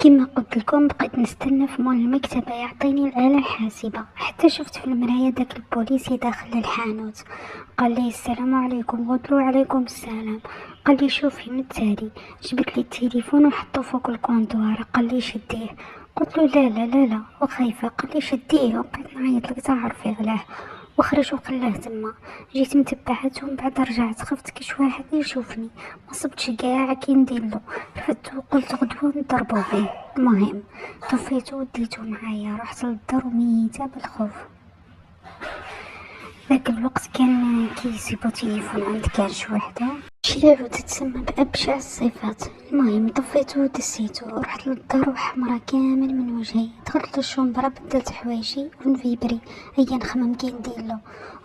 كما قلت لكم بقيت نستنى في مول المكتبة يعطيني الآلة الحاسبة، حتى شفت في المراية داك البوليسي داخل الحانوت. قال لي السلام عليكم، قلت له وعليكم السلام. قال لي شوفي من التالي، جبت لي التليفون وحطه فوق الكونطوار. قال لي شديه، قلت له لا لا لا لا وخايفة. قال لي شديه، وبقيت نعيط لك تعرفي غلاه وخرج وخلاه تما. جيت متبعته ومن بعد رجعت، خفت كيش واحد يشوفني، ما صبتش كاع كي نديرلو. رفدت وقلت غدوة نضربو بيه. المهم طفيتو وديتو معايا، رحت للدار وميتة بالخوف. ذاك الوقت كان كيسيبو تليفون عند كاش وحده، شلاعو تتسمى بأبشع الصفات. المهم طفيتو ودسيتو، رحت للدار وحمرا كامل من وجهي. دخلت للشومبرا بدلت حوايجي ونفيبري هيا نخمم كي نديرلو.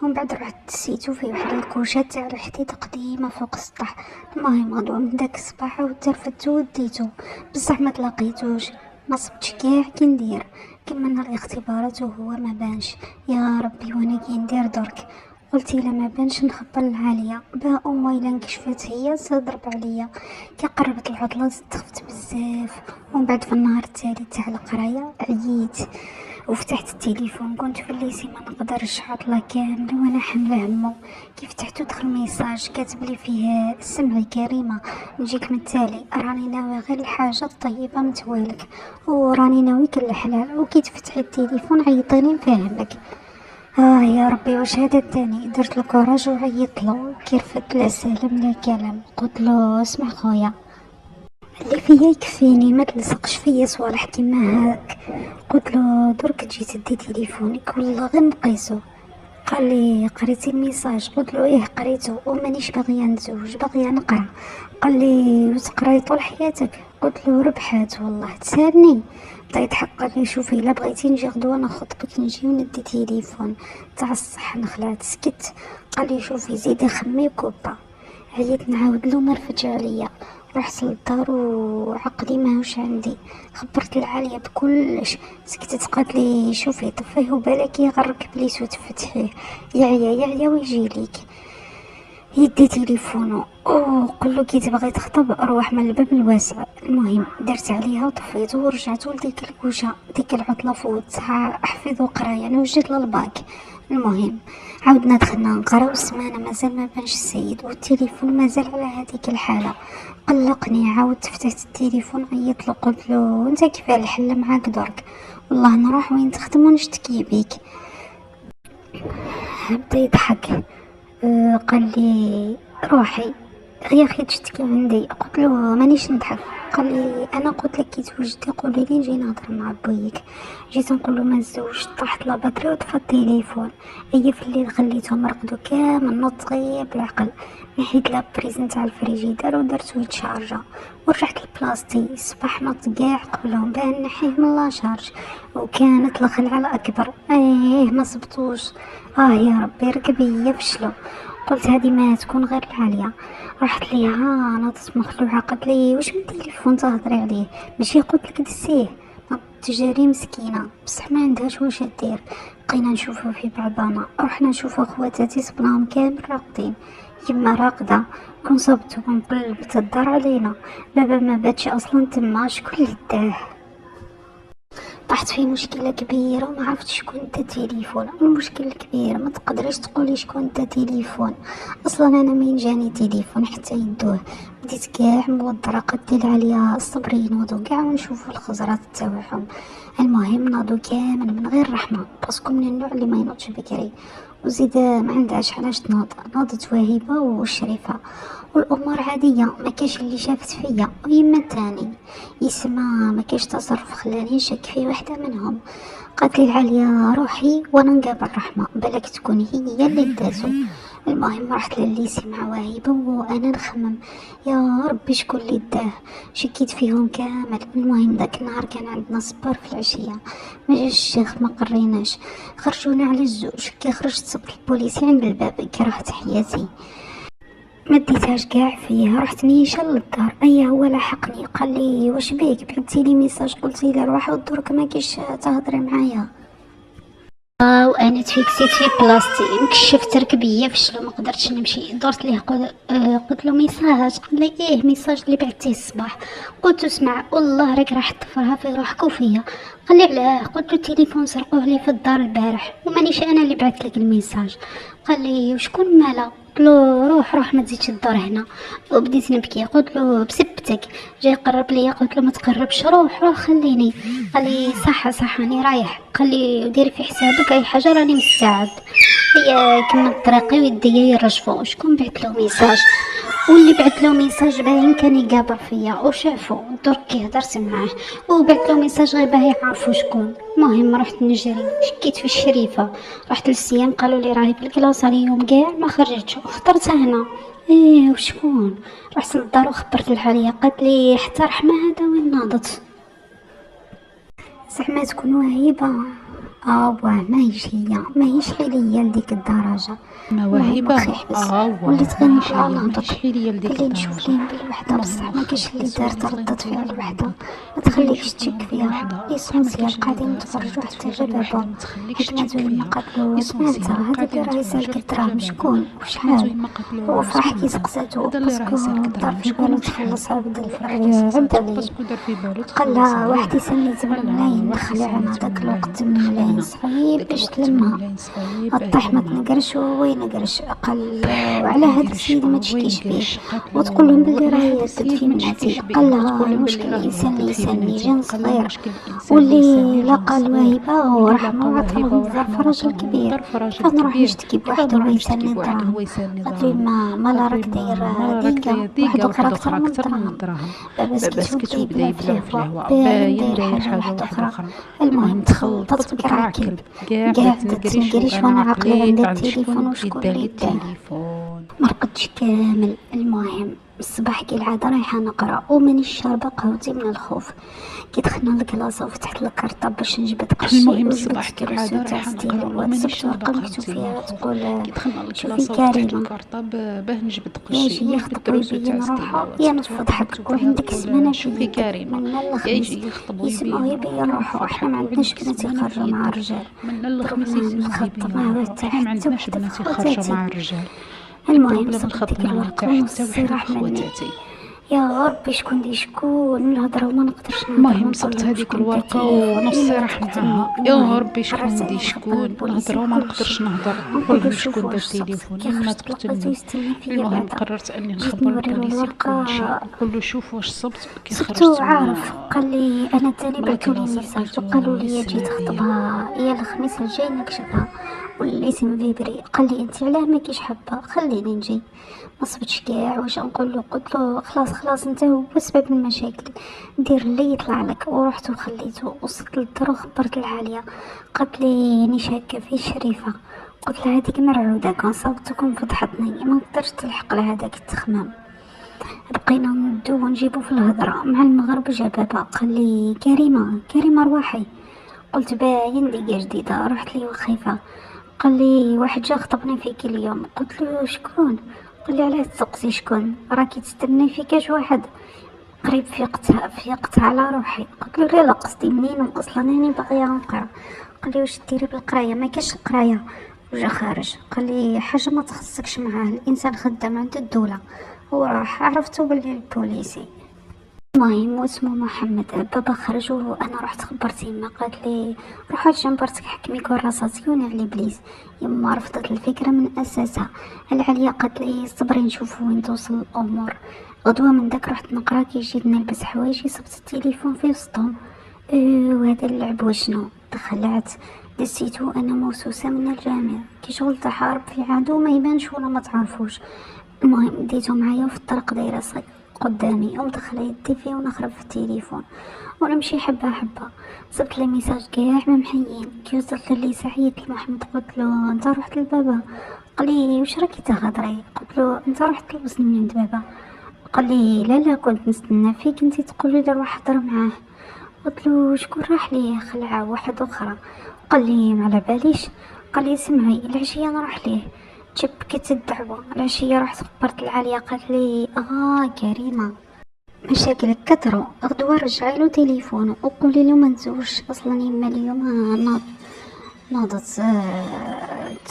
ومن بعد رحت دسيتو في واحد الكوشة تاع الحديد قديمة فوق السطح. المهم غدوة من داك الصباح عاودت رفدتو وديتو، بصح ما تلاقيتوش، ما صبتش كاع كي ندير. كملنا الاختبارات وهو ما بانش. يا ربي وانا كي ندير درك، قلت الا ما بانش نخبر العالية باه ويلا انكشفت هي تضرب عليا. كي قربت العطلة تخفت بزاف. ومن بعد في النهار التالي تاع القراية عييت وفتحت التليفون، كنت في الليسي ما نقدرش عطلة كاملة وانا حاملة همو. كي فتحتو دخل ميساج كاتب لي فيه سمعي كريمة، نجيك من التالي، راني ناوي غير الحاجة الطيبة متوالك وراني ناوي كل حلال. وكي تفتحي التليفون عيطيني نفهمك. يا ربي واش هذا الثاني. درت الكوراج وعيطت له، كي رفد لا سلام لا كلام. قلت له اسمع خويا، اللي فيا يكفيني، ما تلصقش فيا صوالح كيما هاك. قلت له درك تجي تدي تليفونك والله غير نقيسو. قال لي قريتي الميساج؟ قلت له ايه قريته ومانيش باغيه نتزوج، باغيه نقرا. قال لي وتقراي طول حياتك؟ قلت له ربحات والله تسالني. بدا يضحك، قال لي شوفي الا بغيتي نجي غدوه نخطبك، نجي وندي تليفون تاع الصح. نخلعت سكت. قال لي شوفي زيدي خمي كوبا. عييت نعاود له ما رفدش عليا. رحت للدار وعقلي ماهوش عندي، خبرت العالية بكلش. سكتت، قالت لي شوفي طفيه وبالك يغرك بليس وتفتحيه، يعيا ويجي ليك. يدي تليفونه وقل له كي تبغي تخطب روح من الباب الواسع. المهم درت عليها وطفيته ورجعت لديك الكوشه. ديك العطله فوتها احفظ وقرايه، انا وجيت للباك. المهم عاودنا دخلنا نقرا، والسمانه مازال ما بانش السيد والتليفون مازال على هذيك الحاله. قلقني، عاودت فتحت التليفون عيطت له، قلت له انت كيف الحل معاك درك؟ والله نروح وين تخدم ونشتكي بيك. بدا يضحك. قال لي روحي يا اخي تشتكي عندي. قلت له مانيش نضحك. قال لي انا قلت لك كي توجدي قولي لي نجي نهضر مع بويك. جيت نقول له ما نزوجش، طاحت لا باتري وطفى التليفون. هي في الليل خليتهم رقدوا كامل نوض غير بالعقل. نحيت لا بريزن تاع الفريجيدار ودرتو يتشارجا ورجعت لبلاصتي. الصباح نوض كاع قبلهم باه نحيه من لاشارج، وكانت الخلعه الاكبر. ما صبتوش. يا ربي ركبي فشلو. قلت هذه ما تكون غير العالية. رحت ليها ناضت مخلوعة، قالت لي واش من تليفون تهضري عليه؟ ماشي قلت لك دسيه؟ تجاري مسكينة بصح ما عندهاش واش دير. بقينا نشوفو في بعضنا، رحنا نشوفو خواتاتي صبناهم كامل راقدين، يما راقدة. كون صبتو ونقلبت الدار علينا، بابا ما باتش اصلا تما. شكون اللي داه؟ طحت في مشكله كبيره وما عرفتش شكون دا تليفون. المشكله الكبيره ما تقدريش تقولي شكون دا تليفون، اصلا انا مين جاني تليفون حتى يدوه. بديت كاع موضره قدي العليا الصبر ينوضوا كاع ونشوفوا الخزرات تاعهم. المهم ناضوا كامل من غير رحمه، باسكو من النوع اللي ما ينوضش بكري، وزيد ما عندهاش علاش تنوض. ناضت وهيبه والشريفه والامور عاديه، ما كاش اللي شافت فيا. ويما تاني يسمى ما كاش تصرف خلاني نشك في وحده منهم. قالت لي العاليه روحي وانا نقابل رحمه، بالك تكون هي اللي دازو. المهم رحت للليسي مع وهيبه وانا نخمم يا ربي شكون اللي داه. شكيت فيهم كامل. المهم داك النهار كان عندنا صبار في العشيه، ما جاش الشيخ ما قريناش، خرجونا على الزوج. كي خرجت صبت البوليسي عند الباب كرهت حياتي، ما ديتهاش كاع فيها. رحت نيشان للدار. هو لاحقني قال لي واش بيك؟ بعثتي لي ميساج قلتي لي روحي ودرك ما كاينش تهضري معايا. وانا تفيكسيت في بلاصتي، مكشفت ركبيه فشلو ما قدرتش نمشي. درت ليه قلت له ميساج، قال لي ايه ميساج اللي بعثتيه الصباح؟ قلت له اسمع والله راك راح تطفرها في روحك وفيا. قال لي علاه؟ قلت له التليفون سرقوه لي في الدار البارح ومانيش انا اللي بعثت لك الميساج. قال لي وشكون مالا؟ قلت له روح ما تزيدش الدار هنا. وبديت نبكي، قلت له بسبتك جاي يقرب ليا، قلت له ما تقربش، روح خليني. قال لي صح راني رايح. قال لي ديري في حسابك اي حاجه راني مستعد. هي كملت طريقي ويديا يرجفوا. شكون بعت له ميساج؟ واللي بعت له ميساج باين كان يقابر فيا وشافو دركي هدرت معاه وبعت له ميساج غير باه يعرفوا شكون. المهم رحت نجري، شكيت في الشريفه، رحت للسيام قالوا لي راهي في الكلاصه اليوم كاع ما خرجتش، اخترتها هنا. ايه وشكون؟ رحت للدار وخبرت الحاليه، قالت لي حتى رحمه هذا وين ناضت؟ زعما تكون وهيبه. واه ماهيش حيليا لديك الدرجه. مواهب. وليت غير ماهيش نطلع هي نهضر ماهيش حيليا لديك اللي نشوف الدرجة. لين بالوحده، بصح ما كاينش اللي دارت ردت فيها الوحده، ما تخليكش تشك فيها. ليسونسيال قاعدين نتفرجوا حتى جا بابا هاد ما قتلو. سمعت هذا اللي راهي سالك الدراهم شكون وشحال؟ هو فرح كي سقساتو باسكو دار في بالو تخلص عبد قال لها واحد يسمي 8 ملايين دخل هذاك الوقت 8 ملايين صعيب باش تلمها. الطيح ما تنقرش وهو ينقرش. قال وعلى هذا السيد ما تشكيش فيه وتقول لهم بلي راهي يسد في مناتي. قال لها المشكل الانسان اللي يسني جن صغير واللي لقى الواهبه ورحمه وعطاهم الظرف راجل كبير، فنروح نشتكي بوحده ويسني الدراهم. قالت لي ما لا راك داير ديكا واحد اخرى اكثر من الدراهم. بس كي تبدا يبلع في الهواء باين داير حاجه واحده اخرى. المهم تخلطت بكراكل كاع تنقريش وانا عقلي عند التليفون وشكون اللي التليفون مرقدش كامل. المهم الصباح كي العاده رايحه نقرا ومانيش شاربه قهوتي من الخوف. كي دخلنا للكلاصه وفتحت الكارطه باش نجبد قشي المهم الصباح كي العاده رايحه نقرا ومانيش شاربه قهوتي فيها. تقول كي دخلنا للكلاصه وفتحت الكارطه باه نجبد قشي يخطبوا يبين روحه يا نفض حق وعندك سمانه شوفي كريمه يجي يخطبوا يبين روحه. احنا ما عندناش بنات يخرجوا مع الرجال من الخميس يسمعوا يبين احنا ما عندناش بنات يخرجوا مع الرجال. المهم نخط مع حتى واحد خواتاتي. يا ربي شكون الهضره وما نقدرش نهضر. المهم صبت هذيك الورقه ونصي راح معاها. يا ربي شكون الهضره وما نقدرش نهضر. نقول لهم شكون دار التليفون ما تقتلني. المهم قررت اني نخبر البوليس كلشي، نقول له شوف واش صبت كي خرجت عارف. قال لي انا تاني بعثوا لي ميساج وقالوا لي جيت خطبها يا الخميس الجاي نكشفها والاسم فيبري. قال لي انت علاه ما كيش حابه خليني نجي. ما صبتش كاع واش نقول له. قلت له خلاص انت هو سبب المشاكل دير اللي يطلع لك. ورحت وخليته. وصلت للدار وخبرت العاليه. قالت لي راني شاكه في شريفه. قلت لها هذيك مرعوده كون صابتكم فضحتني ما نقدرش تلحق لها هذاك التخمام. بقينا ندو ونجيبو في الهضره. مع المغرب جا بابا قال لي كريمه رواحي. قلت باين دقيقه جديده. رحت لي وخايفه. قال لي واحد جا خطبني فيك اليوم. قلت له شكون؟ قال لي علاه تسقسي شكون راكي تستني فيكاش واحد قريب فيقتها على روحي. قلت له لا قصدي منين اصلا راني باغيه نقرا. قال لي واش ديري بالقرايه؟ ما كاش القرايه. وجا خارج قال لي حاجه ما تخصكش معاه الانسان خدام عند الدوله. وراح عرفتو باللي البوليسي. المهم واسمه محمد. بابا خرج وانا رحت خبرت يما. قالت لي روح لجنبرتك حكمي كوراساسيون على الابليس. يما رفضت الفكره من اساسها. العليا قالت لي صبري نشوفوا وين توصل الامور. غدوه من داك رحت نقرا كي جيت نلبس حوايجي صبت التليفون في وسطهم. وهذا اللعب وشنو دخلت دسيتو انا موسوسه من الجامع كي شغل تحارب في عدو ما يبانش ولا ما تعرفوش. المهم ديتو معايا في الطريق دايره صيد قدامي ومدخله يدي فيه ونخرب في التليفون ونمشي حبه صبت لي ميساج كاع ممحيين. كي وصلت لي سعيد لمحمد قلت له انت رحت لبابا؟ قال لي واش راكي تهضري؟ قلت له انت رحت تلبسني من عند بابا؟ قال لي لا كنت نستنى فيك انت تقولي لي روح حضر معاه. قلت له شكون راح ليه؟ خلعه واحد اخرى. قال لي ما على باليش. قال لي سمعي العشيه نروح ليه. تشبكت الدعوة. العشية رحت خبرت العالية. قالت لي كريمة مشاكلك كثروا غدوة رجعي له تليفونه وقولي له ما نزورش اصلا يما اليوم ناض. ناضت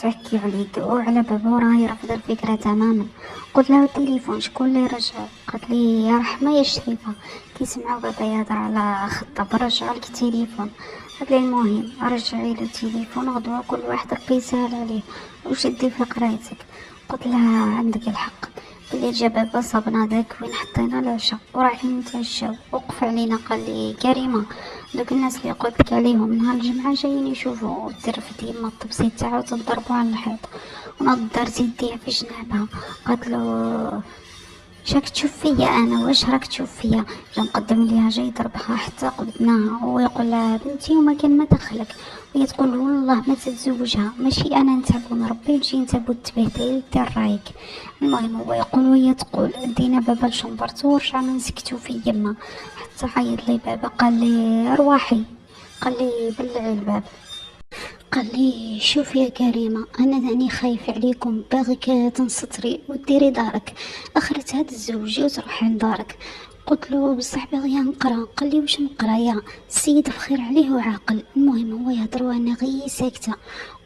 تحكي عليك وعلى بابا وراهي رافضة الفكرة تماما. قلت لها التليفون شكون اللي رجع؟ قالت لي يا رحمة يا شريفة. كي سمعوا بابا يهضر على خطاب رجعلك التليفون. قالت لي المهم رجعي له التليفون غدوة كل واحد ربي يسهل عليه وشدي في قرايتك. قلت لها عندك الحق. اللي جا بابا صابنا داك وين حطينا العشاء ورايحين نتعشاو وقف علينا قال لي كريمه دوك الناس اللي قلتلك عليهم نهار الجمعه جايين يشوفوا الترفد يما الطبسي تاعها وتضربوا على الحيط ونضرت يديها في جنابها. قالت له شاك تشوف فيا انا واش راك تشوف فيا؟ جا مقدم ليها جاي يضربها حتى قبضناها وهو يقول لها بنتي وما كان ما دخلك وهي تقول والله ما تتزوجها ماشي انا نتعبو نربي ونجي نتعبو تبهدل دير رايك. المهم هو يقول وهي تقول دينا بابا لشنبرتو ورجعنا نسكتو في يما حتى عيط لي بابا قال لي ارواحي. قال لي بلعي الباب. قال لي شوف يا كريمة أنا راني خايف عليكم باغيك تنسطري وديري دارك أخرت هاد الزوجي وتروحي لدارك. قلت له بصح باغيه نقرا. قال لي واش نقرايا السيد بخير عليه وعاقل. المهم هو يهضر وانا غير ساكته.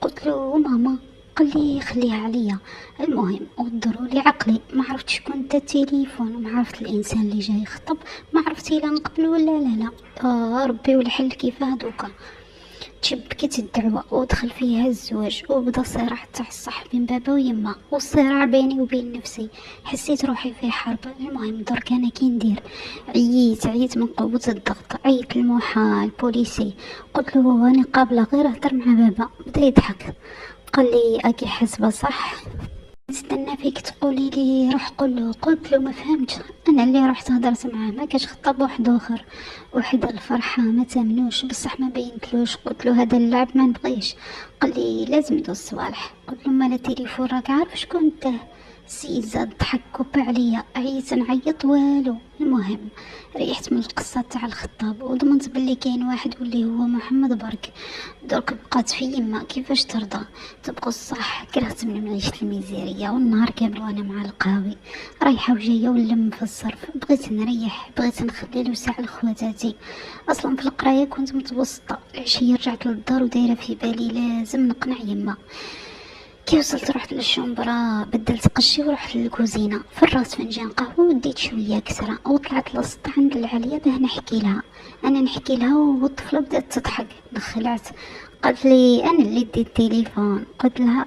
قلت له ماما. قال لي خليها عليا. المهم ودروا لي عقلي ما عرفت شكون دا التليفون وما عرفت الانسان اللي جاي يخطب ما عرفتي لا نقبل ولا لا. ربي والحل كيف هذوكا. تشبكت الدعوة ودخل فيها الزواج وبدا صراع تاع الصح بين بابا ويما والصراع بيني وبين نفسي. حسيت روحي في حرب. المهم درك انا كي ندير عييت من قوة الضغط عييت المحامي البوليسي. قلت له راني قابلة غير اهدر مع بابا. بدا يضحك قال لي اكي حسبة صح نستنى فيك تقولي لي روح قول له. قلت له ما فهمتش انا اللي رحت هضرت معاه ما كاش خطاب واحد اخر وحد الفرحه ما تامنوش بصح ما بينتلوش. قلت له هذا اللعب ما نبغيش. قال لي لازم ندوز صوالح. قلت له مالا تليفون راك عارف شكون انت؟ السيد زاد ضحك كوب عليا عييت نعيط والو. المهم ريحت من القصه تاع الخطاب وضمنت بلي كاين واحد واللي هو محمد برك. درك بقات في يما كيفاش ترضى تبقى الصح. كرهت من معيشة الميزيرية والنهار كامل وانا مع القهوي رايحة وجاية ونلم في الصرف. بغيت نريح بغيت نخلي له ساعة لخواتاتي. اصلا في القراية كنت متوسطة. العشية رجعت للدار ودايرة في بالي لازم نقنع يما. كي وصلت رحت للشومبرا بدلت قشي ورحت للكوزينة فرغت فنجان قهوة وديت شوية كسرة وطلعت للسطح عند العالية باه نحكي لها. انا نحكي لها والطفلة بدات تضحك دخلعت. قالت لي انا اللي ديت التليفون. قلت لها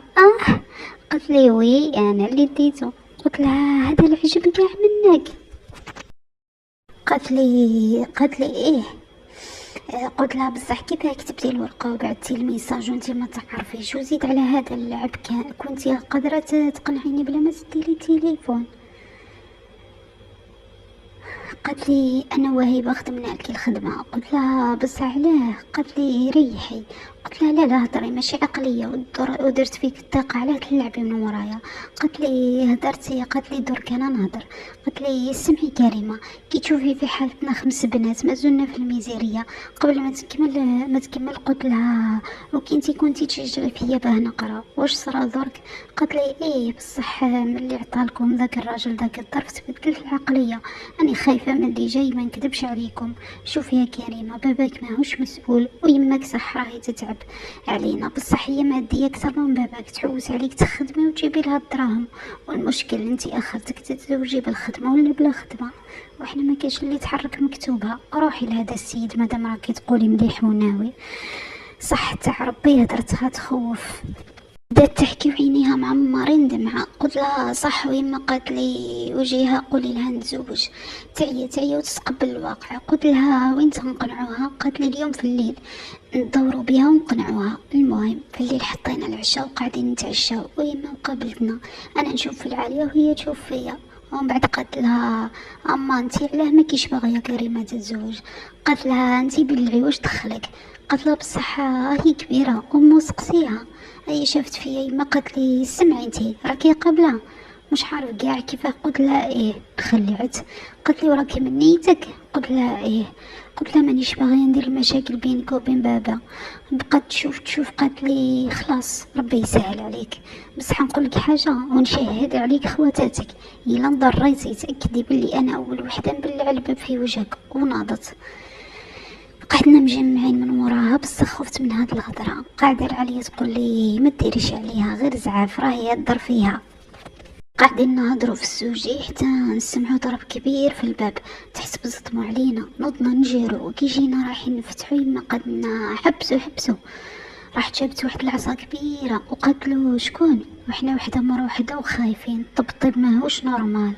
قالت لي وي انا اللي ديته. قلت لها هذا العجب كاع منك. قالت لي ايه. قلت لها بصح كيفاه كتبتي الورقه وبعثتي الميساج وانت ما تعرفيش وزيد على هذا اللعب كنتي قادره تقنعيني بلا ما تدي لي التليفون. قالت لي انا وهيبه خدمنا لك الخدمه. قلت لها بصح علاه؟ قالت لي ريحي. قلت لها لا هضري ماشي عقليه ودرت فيك الثقه علاه تلعبي من ورايا. قالت لي هدرتي. قالت لي درك انا نهضر. قالت لي سمعي كريمه كي تشوفي في حالتنا 5 بنات ما زلنا في الميزيريه قبل ما تكمل قلت لها وكنتي كنتي تشجعي فيا باه نقرا واش صرا درك؟ قالت لي ايه بصح ملي عطالكم ذاك الراجل ذاك الظرف تبدلت العقليه. انا خايفه من اللي جاي ما نكذبش عليكم. شوفي يا كريمه باباك ماهوش مسؤول ويماك صح راهي تتعب علينا بصح هي ماديه اكثر من باباك تحوس عليك تخدمي وتجيبي لها الدراهم والمشكل انتي اخرتك تتزوجي بالخدمه ولا بلا خدمه وحنا ما كاش اللي تحرك مكتوبه. روحي لهذا السيد مادام راكي تقولي مليح وناوي صح تاع ربي هدرتها تخوف. بدات تحكي وعينيها معمرين دمعة. قلت لها صح ويما. قالت لي وجيها قولي لها نتزوج. تعيا وتتقبل الواقع. قلت لها وين تنقنعوها؟ قالت لي اليوم في الليل ندوروا بها ونقنعوها. المهم في الليل حطينا العشاء وقاعدين نتعشاو ويما مقابلتنا انا نشوف في العالية وهي تشوف فيا. ومن بعد قالت لها اما انتي علاه ما كيش باغيه كريمه تتزوج؟ قالت لها انتي بلعي واش دخلك؟ قالت لها بصح هي كبيره ام سقسيها هي شافت فيا يما. قالت لي سمعي انتي راكي قابله مش عارف كاع كيفاه. قلت لها ايه خلعت. قالت لي وراكي من نيتك؟ قلت لها ايه. قلت لها مانيش باغيه ندير المشاكل بينك وبين بابا. بقات تشوف. قالت لي خلاص ربي يسهل عليك بصح نقول لك حاجه ونشهد عليك خواتاتك الا ضريتي تاكدي بلي انا اول وحده نبلع الباب في وجهك. وناضت. قعدنا مجمعين من وراها لها بصح خفت من هاد الهضره. قاعده العاليه تقول لي ما ديريش عليها غير زعاف راهي تضر فيها. قاعدين نهضروا في السوجي حتى نسمعوا ضرب كبير في الباب، تحسب صدموا علينا، نوضنا نجروا وكي جينا رايحين نفتحوا يما قالنا حبسوا. راحت جابت واحد العصا كبيره وقالت له شكون، وحنا وحده مره وحده وخايفين، الطبطيب ماهوش نورمال.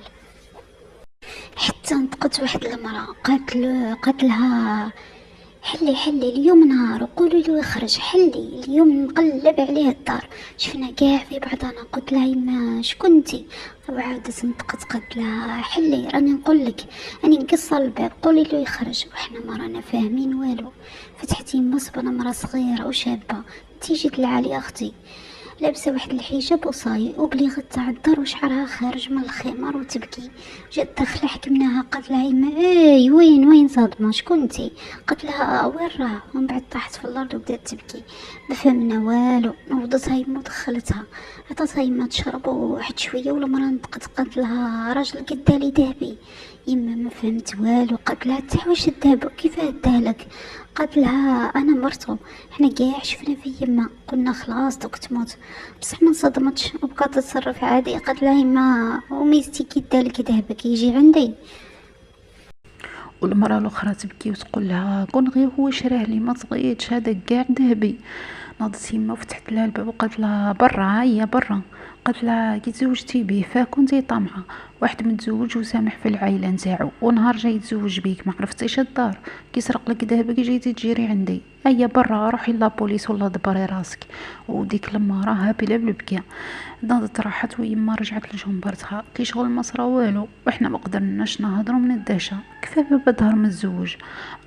حتى نطقت واحد المراه قالت لها حلي اليوم نهار وقولوا له يخرج، حلي اليوم نقلب عليه الدار. شفنا كاع في بعضنا. قلت لها يما شكونتي؟ وعاودت نطقت قالت لها حلي راني نقول لك راني نقصر الباب قولي له يخرج. وحنا ما رانا فاهمين والو. فتحت يما صبنا مرا صغيره وشابه تيجي العاليه اختي لابسه واحد الحجاب وصاي وبليغت تاع الدار وشعرها خارج من الخمار وتبكي. جات داخله حكمناها قالت لها يما اي وين صادمه شكونتي؟ قالت لها وين راه؟ ومن بعد طاحت في الارض وبدات تبكي. ما فهمنا والو. نوضتها يما ودخلتها عطاتها يما تشرب واحد شويه والمراه نطقت قالت لها راجل قدالي ذهبي. يما ما فهمت والو. قالت لها تحويش الذهب كيف هدالك؟ قالت لها انا مرتو احنا كاع شفنا في يما قلنا خلاص دوك تموت بصح ما انصدمتش وبقات تتصرف عادي. قالت لها يما وميزتي كي دالك ذهبك يجي عندي. والمراه الاخرى تبكي وتقول لها كون غير هو شراه لي ما تغيتش هذا كاع ذهبي. ناضت يما وفتحت لها الباب وقالت لها برا هيا برا. قالت لها كي تزوجتي به فكنتي طامعه واحد متزوج وسامح في العائله نتاعو ونهار جاي يتزوج بيك ما عرفتيش الدار كيسرق لك ذهبك جيتي تجيري عندي. هيا برا روحي لابوليس ولا دبري راسك. وديك لما راها بلا بالبكاء ناضت راحت ويما رجعت لجنبرتها كي شغل ما صرا والو وحنا ما قدرناش نهضروا من الدهشه. كفا بابا دهر متزوج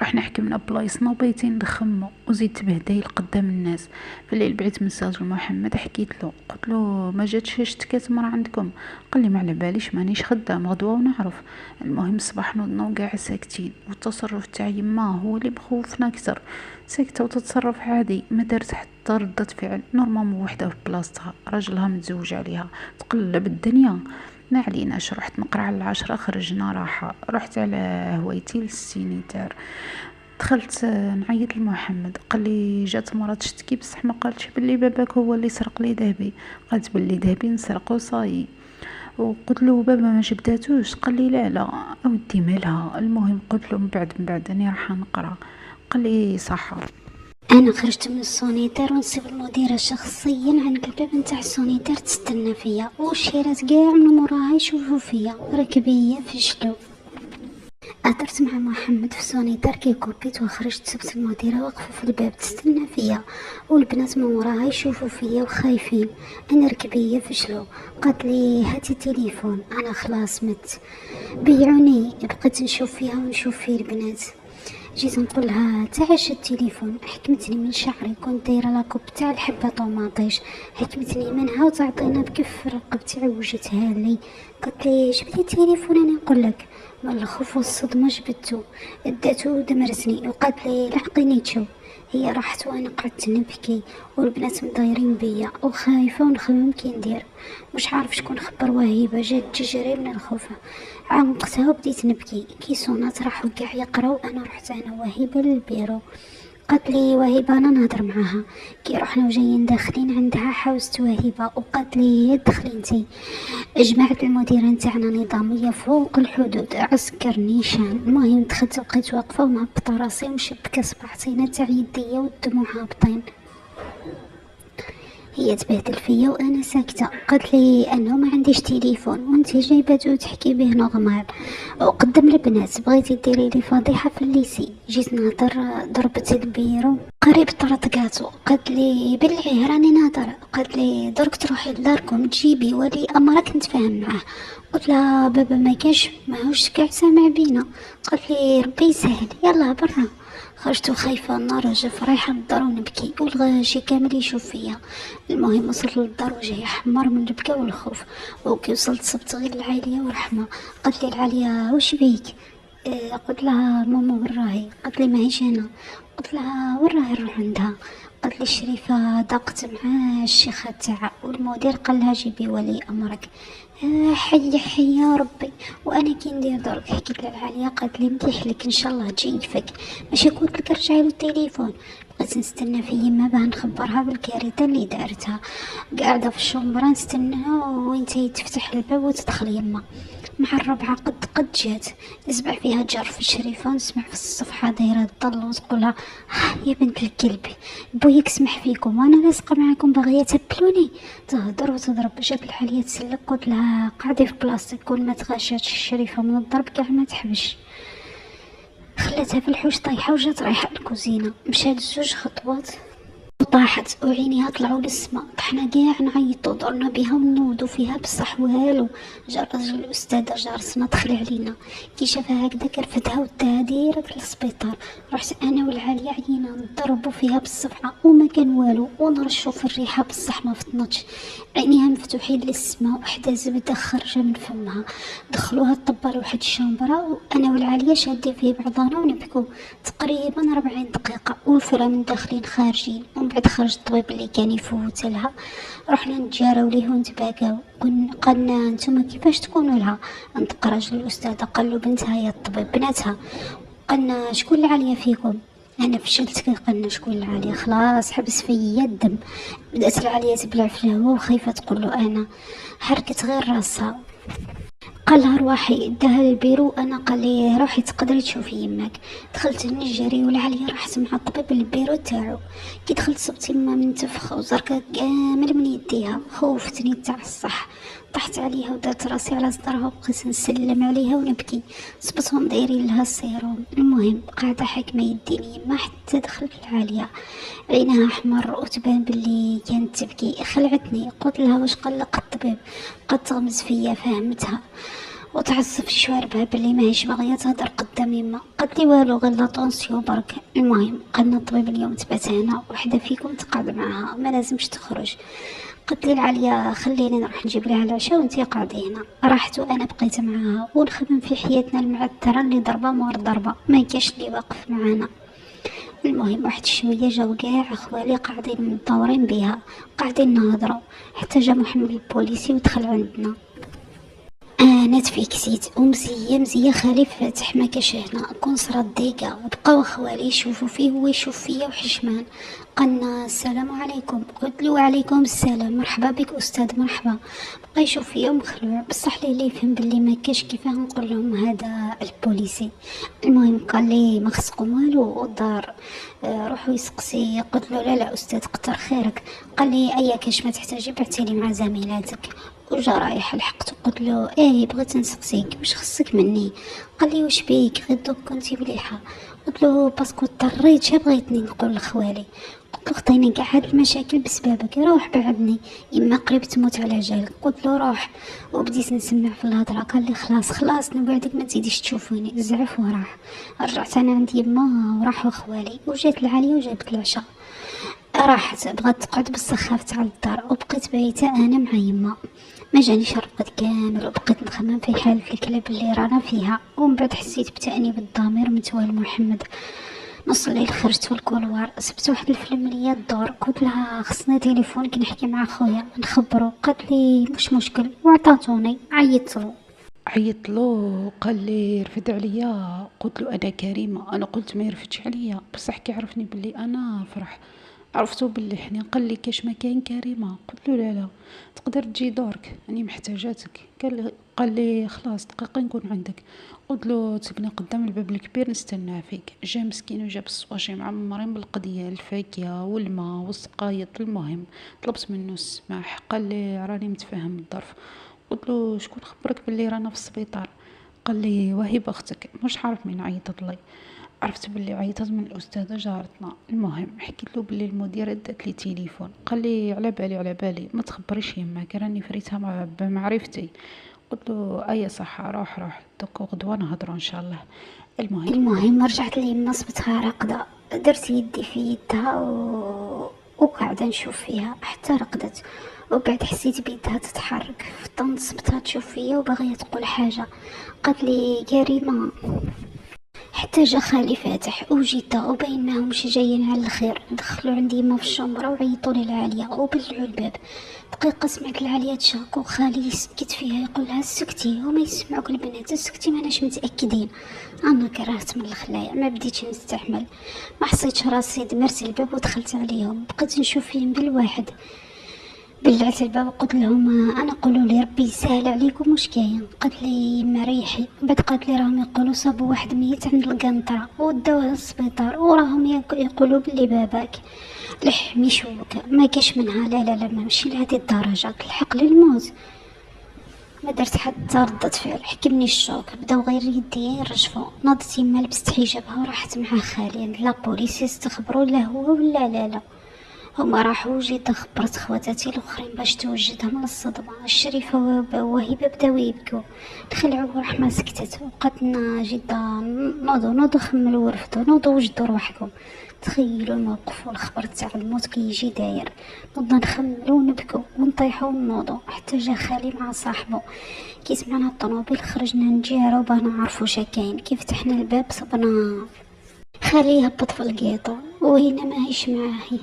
رحنا حكمنا بلايصنا وبيتين نخمو وزيد تبهدايل قدام الناس. في الليل بعت مساج لمحمد حكيت له قلت له ما جاتش اشتكات مرة عندكم؟ قال لي ما على باليش مانيش خدام غدوه ونعرف. المهم الصباح نوضنا وكاع ساكتين والتصرف تاع يما هو اللي مخوفنا اكثر. ساكته وتتصرف عادي ما دارت حتى ردة فعل نورمالمون وحده في بلاصتها راجلها متزوج عليها تقلب الدنيا. ما عليناش رحت نقرا على 10 خرجنا راحه رحت على هوايتي للسينيتار. دخلت نعيط لمحمد قال لي جات مرة تشتكي بصح ما قالتش بلي باباك هو اللي سرق لي ذهبي. قالت بلي ذهبي نسرقو صاي. وقلت له بابا ما جبداتوش؟ قال لي لا اودي مالها. المهم قلت له من بعد اني راح نقرا. قال لي صح. انا خرجت من السونيتير ونصيب المديره شخصيا عند الباب نتاع السونيتير تستنى فيا والشيرات كاع من موراها يشوفوا فيا ركبيه فشلو. هدرت مع محمد في السونيتير كي كوبيت وخرجت سبت المديره واقفه في الباب تستنى فيا والبنات من وراها يشوفوا فيا وخايفين. انا ركبيه فشلو. قالت لي هاتي التليفون. انا خلاص مت بيعوني. بقيت نشوف فيها ونشوف في البنات. جيت نقول لها تعاش التليفون. حكمتني من شعري كنت دايره لاكوب تاع الحبه طوماطيش حكمتني منها وتعطينا بكف رقبتي عوجتها لي. قالت لي جبتي التليفون انا نقول لك. من الخوف والصدمه جبدتو داتو ودمرتني وقالت لي لحقيني تشو. هي راحت وانا قعدت نبكي والبنات مدايرين بيا وخايفه ونخمم كي ندير. مش عارف شكون خبر وهيبه جات تجري من الخوف. عمقتها وبديت نبكي. كي صونات راحوا كاع يقراو انا رحت انا وهيبه للبيرو. قالت لي وهيبه انا نهضر معاها. كي رحنا وجايين داخلين عندها حاوزت وهيبه وقالت لي دخلي انتي. جماعه المديره نتاعنا نظاميه فوق الحدود عسكر نيشان. المهم دخلت وبقيت واقفه ومهبطه راسي ومشبكه صباعتين تاع يديا والدموع هابطين. هي تبهدل فيا وانا ساكته. قالت لي انه ما عنديش تليفون وانت جايبه تحكي به نورمال وقدام البنات بغيتي ديري لي فضيحه في الليسي. جيت نهضر ضربت البيرو قريب طرطقاتو. قالت لي بالله راني نهضر. قالت لي درك تروحي لداركم تجيبي ولي امرك نتفاهم معاه. قلت لها بابا ما كاش ماهوش كاع سامع بينا. قالت لي ربي يسهل يلا برا. خرجت خايفه النار وجف رايحه للدار ونبكي والغاشي كامل يشوف فيا. المهم وصلت للدار وجهي حمر من البكا والخوف. وكي وصلت صبت غير العاليه ورحمه. قالت لي العاليه واش بيك؟ قلت لها ماما وين راهي؟ قالت لي ماهيش هنا. قلت لها وين راهي نروح عندها؟ قالت لي الشريفة ضاقت مع الشيخة تاعها والمدير قال لها جيبي ولي امرك. حي حي يا ربي، وانا كي ندير درك حكيت للعالية قالت لي مليح لك ان شاء الله تجيفك، ماشي قلت لك رجعي له التليفون. بقيت نستنى في يما باه نخبرها بالكارثة اللي دارتها، قاعدة في الشومبرة نستناها وين تفتح الباب وتدخل يما. مع الربعة قد جات نسمع فيها جر في الشريفة، ونسمع في الصفحة دايرة تضل وتقولها يا بنت الكلب بويك سمح فيكم وانا لاصقة معاكم باغية تبلوني. تهدر وتضرب. جات الحالية تسلك قلت لها قعدي في بلاصتك، كل ما تغاشاتش الشريفة من الضرب كاع ما تحبش. خلاتها في الحوش طايحة وجات رايحة الكوزينة، مشات 2 خطوات وطاحت وعينيها طلعوا للسما. طحنا كاع نعيطو درنا بها ونوضو فيها بصح والو. جا الراجل الاستاذ جارسنا دخل علينا كي شافها هكذا كرفتها وداها ديريكت للسبيطار. رحت انا والعالية عينا نضربو فيها بالصفعة وما كان والو، ونرشو في الريحة بصح ما فطنتش. عينيها مفتوحين للسما وحدة زبدة خارجة من فمها. دخلوها الطبال لواحد الشامبرة وانا والعالية شادين في بعضنا ونبكو تقريبا 40 دقيقة والفرا من داخلين خارجين. ومن بعد خرج الطبيب اللي كان يفوت لها، رحنا نتجاراو ليه ونتباكاو. قلنا نتوما كيفاش تكونوا لها؟ انطق راجل الاستاذ قال له بنتها هي الطبيب بناتها. قلنا شكون العالية فيكم؟ انا فشلت كي قلنا شكون العالية، خلاص حبس فيا الدم. بدات العالية تبلع في الهوا وخايفة تقول له انا، حركت غير راسها. قال لها روحي داها للبيرو. انا قال لي روحي تقدري تشوفي يماك. دخلت نجري والعالية راحت مع الطبيب للبيرو تاعو. كي دخلت صبت يما منتفخة وزركة كامل من يديها، خوفتني تاع الصح. طحت عليها ودرت راسي على صدرها وبقيت نسلم عليها ونبكي. صبتهم دايرين لها السيروم. المهم قاعدة حاكمة يديني يما حتى دخلت العالية عينها احمر وتبان باللي كانت تبكي. خلعتني قلت لها واش قلق الطبيب؟ قد تغمز فيا فهمتها وتعصب شواربها باللي ماهيش باغيه تهدر قدام يما. قالت لي والو غير لا طونسيون برك. المهم قالنا الطبيب اليوم تبات هنا وحده فيكم تقعد معاها ما لازمش تخرج. قلت لي العالية خليني نروح نجيب لها العشاء وانتي قاعدي هنا. رحت وانا بقيت معاها ونخمم في حياتنا المعثره اللي ضربه مور ضربه ما كاش اللي واقف معانا. المهم واحد شويه جاو كاع اخوالي قاعدين مدورين بها قاعدين نهضروا حتى جا محمد البوليسي ودخل عندنا. انا تفيكسيت ومزيه خالي فاتح ما كاش هنا كون صرات ديكا. بقاو خوالي يشوفوا فيه ويشوف فيا وحشمان. قلنا السلام عليكم. قلت له وعليكم السلام مرحبا بك استاذ مرحبا. بقى يشوف فيا ومخلوع بصح لي يفهم باللي ما كاش كيفاه نقول لهم هذا البوليسي. المهم قال لي ما خصكم والو والدار روحوا يسقسي. قلت له لا استاذ كتر خيرك. قال لي ايا كاش ما تحتاجي بعتيلي مع زميلاتك. وجا رايح لحقته قلت له ايه بغيت نسقسيك واش خصك مني؟ قال لي واش بيك غير دوك كنتي مليحه. قلت له باسكو اضطريت بغيتني نقول لخوالي. قلت له خطيني كاع هاد المشاكل بسببك روح بعدني يما قريب تموت على جالك. قلت له روح وبديت نسمع في الهضره. قال لي خلاص نبعدك ما تزيديش تشوفوني. زعف وراح. رجعت انا عند يما وراحوا خوالي وجات العاليه وجابت العشاء. راحت بغات تقعد بس خافت على الدار وبقيت بايته انا مع يما. ما جانيش رقد كامل وبقيت نخمم في حالة الكلاب اللي رانا فيها. ومن بعد حسيت بتأنيب الضمير متوال محمد. نص الليل خرجت في الكولوار سبت واحد الفيلمية الدور. قلت لها خصني تليفون كي نحكي مع خويا نخبرو. قالت لي مش مشكل وعطاتوني. عيطت له قال لي رفد عليا. قلت له انا كريمه. انا قلت ما يرفدش عليا بصح كي عرفني باللي انا فرح عرفتو باللي حنين. قال لي كاش ما كاين كريمه. قلت له لا تقدر تجي دورك راني محتاجاتك. قال لي خلاص دقيقه نكون عندك. قلت له تلقني قدام الباب الكبير نستنى فيك. جا مسكين وجاب الصواشي معمرين بالقضيه الفاكهه والماء والسقايط. المهم طلبت منه السماح. قال لي راني متفاهم الظرف. قلت له شكون خبرك باللي رانا في السبيطار؟ قال لي وهبه اختك. مش عارف مين عيطت لي. عرفت باللي عيطت من الاستاذه جارتنا. المهم حكيت له باللي المديره دات لي تليفون. قال لي على بالي ما تخبريش يماك راني فريتها بمعرفتي. قلت له اي صح روح دوك غدوه نهضروا ان شاء الله. المهم رجعت لي يما صبتها راقده. درت يدي في يدها وقاعده نشوف فيها حتى رقدت. وبعد حسيت بيدها تتحرك فطنت صبتها تشوف فيا وباغيه تقول حاجه. قالت لي كريمه حتى جا خالي فاتح وجدة وباين ماهمش جايين على الخير. دخلوا عندي ما في الشمبرة وعيطوا لي العالية وبلعوا الباب. دقيقة سمعت العالية تشاك وخالي يسكت فيها يقول لها سكتي وما يسمعوك البنات سكتي ماناش متأكدين. انا كرهت من الخلايا ما بديتش نستحمل ما حسيتش راسي دمرت الباب ودخلت عليهم بقيت نشوف فيهم بالواحد. بلعت الباب وقلت لهم انا قولوا لي ربي يسهل عليكم واش كاين. قالت لي ما ريحي. بعد قالت لي راهم يقولوا صابوا واحد ميت عند القنطره وداوه للسبيطار وراهم يقولوا بلي باباك لحمي شوكه ما كاش منها. لا لا لا ماشي لهذه الدرجه تلحق للموت. ما درت حتى ردة فعل حكمني الشوك. بداو غير يدي يرجفوا. ناضت يما لبست حجابها ورحت مع خالي عند لابوليس يستخبروا لا هو ولا لا. هما راحوا وجيت خبرت خواتاتي الاخرين باش توجدهم للصدمه. الشريفه وهبه بداو يبكوا. دخلعوا ورحمه سكتت وبقاتنا جده نوضوا خملوا ورفدوا نوضوا وجدوا روحكم. تخيلوا الموقف والخبر تاع الموت كيجي داير. نوضنا نخملوا ونبكوا ونطيحوا ونوضوا. حتى جا خالي مع صاحبه كي سمعنا الطوموبيل خرجنا نجيروا باه نعرفوا شا كاين. كي فتحنا الباب صبنا خالي هبط في القيطو وهنا ماهيش معاه.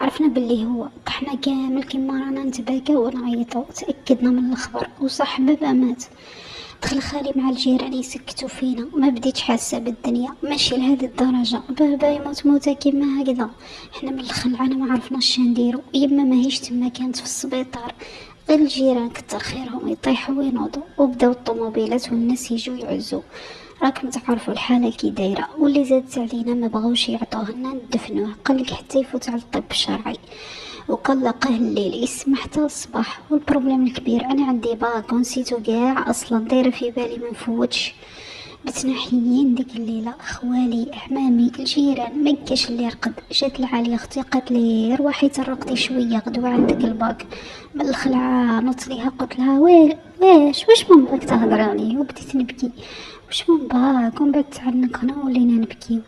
عرفنا باللي هو طحنا كامل كيما رانا نتباكى ونعيطوا. تاكدنا من الخبر وصح بابا مات. دخل خالي مع الجيران يسكتوا فينا. ما بديتش حاسه بالدنيا ماشي لهذه الدرجه. بابا يموت موته كيما هكذا. احنا من الخلعانه ما عرفناش شنديرو. يما ماهيش تما كانت في السبيطار. غير الجيران كتر خيرهم يطيحوا وينوضوا وبداو الطوموبيلات والناس يجوا يعزوا. راكم تعرفوا الحاله كي دايره. واللي زادت علينا ما بغاوش يعطوه لنا ندفنوه. قالك حتى يفوت على الطب الشرعي وكان لقاه الليل يسمح حتى الصباح. والبروبليم الكبير انا عندي باك ونسيتو كاع اصلا دايره في بالي ما نفوتش. بتنا حيين ديك الليله خوالي عمامي الجيران ما كاش اللي رقد. جات العاليه اختي قالت لي روحي ترقدي شويه غدوه عندك الباك. من الخلعه نط ليها قلت لها واش من باك تهضراني وبديت نبكي. واش من باك ومن بعد تعنقنا ولينا نبكيو.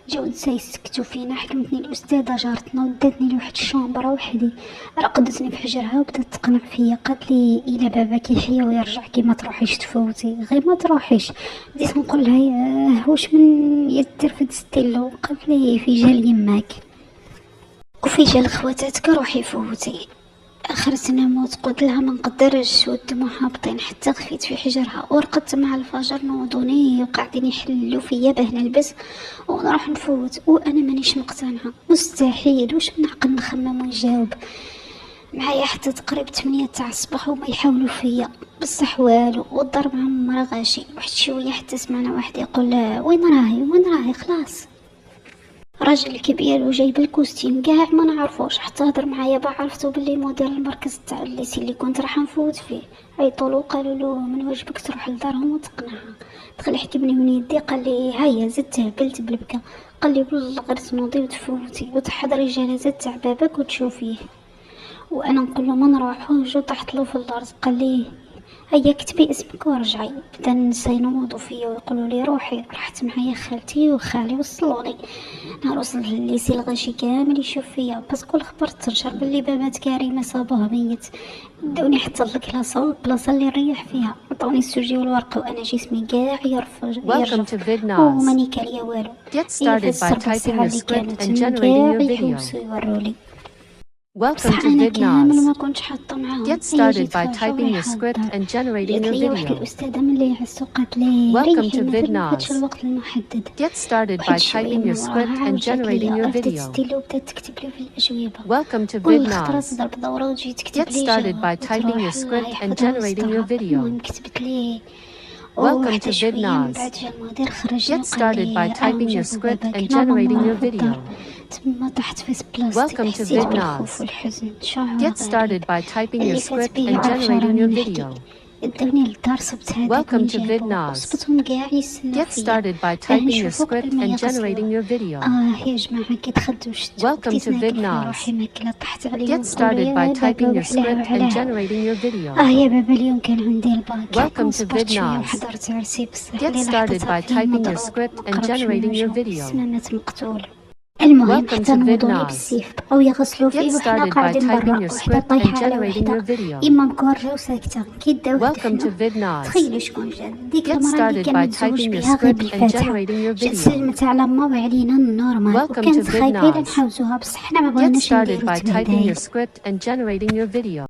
جاو نسا يسكتوا فينا. حكمتني الاستاذه جارتنا وداتني لواحد الشومبره وحدي. رقدتني في حجرها وبدات تقنع فيا. قالت لي الا باباك يحيا ويرجع كي ما تروحيش تفوتي غير ما تروحيش. بديت نقول لها واش من يدير في ستيلو. قالت لي في جال يماك وفي جال خواتاتك روحي فوتي. اخرت نموت. قلت لها ما نقدرش والدموع هابطين حتى خفيت في حجرها ورقدت مع الفجر نوضوني وقاعدين يحلوا فيا باه نلبس ونروح نفوت وانا مانيش مقتنعه. مستحيل واش نعقل نخمم ونجاوب. معايا حتى تقريبا 8 تاع الصباح وما يحاولوا فيا بصح والو. والضرب معهم مرة غاشي. واحد شويه حتى سمعنا واحد يقول وين راهي خلاص. راجل كبير وجايب الكوستيم كاع ما نعرفوش حتى هضر معايا عرفتو باللي مدير المركز تاع الليسي اللي كنت راح نفوت فيه. عيطولو قالوا له من واجبك تروح لدارهم وتقنعها. دخل يحكمني من يدي قال لي هيا زدت تهبلت بالبكا. قال لي بالله غير تنوضي وتفوتي وتحضري الجنازه تاع باباك وتشوفيه. وانا نقول له ما نروحوش وطحت له في الارض. قال لي هيا كتبي اسمك ورجعي. بدا النسا ينوضوا فيا ويقولوا لي روحي. رحت معايا خالتي وخالي وصلوني. نهار وصل الليسي الغاشي كامل يشوف فيا باسكو الخبر تنشر باللي بابات كريمه صابوه ميت. داوني حتى الكلاصه والبلاصه اللي نريح فيها. عطوني السجي والورقه وانا جسمي كاع يرفج وماني كاليه والو. Get started by typing your script and generating your video. Welcome to VidNaz. ما كنتش حاطه معاهم. Get started by typing your script and generating your واحد video. الاستاذه من اللي يحسوا قالت لي Welcome to VidNaz. الوقت المحدد. Get started by typing your script and generating your video. بدات تكتب لي في الاجوبه. Welcome to والخطرات VidNaz. ضرب دوره وتجي تكتب Get لي started by typing your script and generating your video. المهم كتبت لي Welcome to VidNaz. Get started by typing your script and generating your video. تما تحت في بلاصتي. Welcome to VidNaz. Get started by typing your script and generating your video. ادوني للدار صبت هذيك. Welcome to VidNaz. صبتهم كاع يسناو Get started by typing your script and generating your video. يا جماعه كي دخلت وشت Welcome to VidNaz. روحي ماكله طحت عليهم. Get started by typing your script and generating your video. يا بابا اليوم كان عندي الباك. Welcome to VidNaz. وحضرت عرسي بصح. Get started by typing your script and generating your video. سمامات مقتول. المهم Welcome حتى to نوضوا لي VidNaz. بالسيف بقاو يغسلوا Get فيه وحنا started by قاعدين typing برا your وحده script and طايحة على generating your وحده video. إما مكورجة وساكتة كيداو Welcome to حدفنا. VidNaz. تخيلوا شكون جا ديك Get المرة اللي started كان by متزوج typing your بها غير script and بالفاتحة generating your جات video. سلمت على ما وعلينا النورمال Welcome to وكانت خايفة لا VidNaz. نحوزوها بصح حنا ما Get بغيناش started نديرو by typing تبهدايل. your script and generating your video.